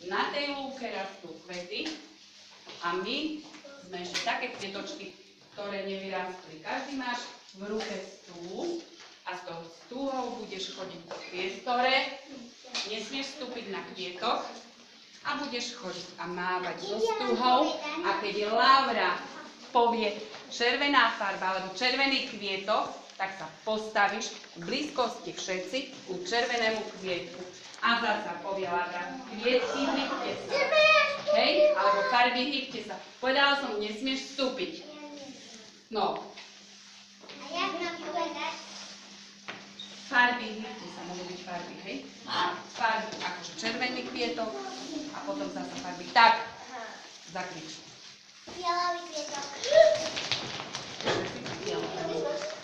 Na tej lúke rastú kvety a my sme ešte také kvietočky, ktoré nevyrástli. Každý máš v ruke stôl a s tou stúhou budeš chodiť po priestore, nesmieš vstúpiť na kvietok a budeš chodiť a mávať so stúhou. A keď Laura povie červená farba alebo červený kvietok, tak sa postavíš v blízkosti všetci ku červenému kvietku. A zasa povie Laura, kvietky, hýbte sa. Hej, alebo farby, hýbte sa. Povedala som, nesmieš vstúpiť. No. A jak mám povedať? Farby, hýbte sa, môžu byť farby, hej? A farby, akože červený kvietok a potom zasa farby. Tak, zakrič. Fialový kvietok. Fialový.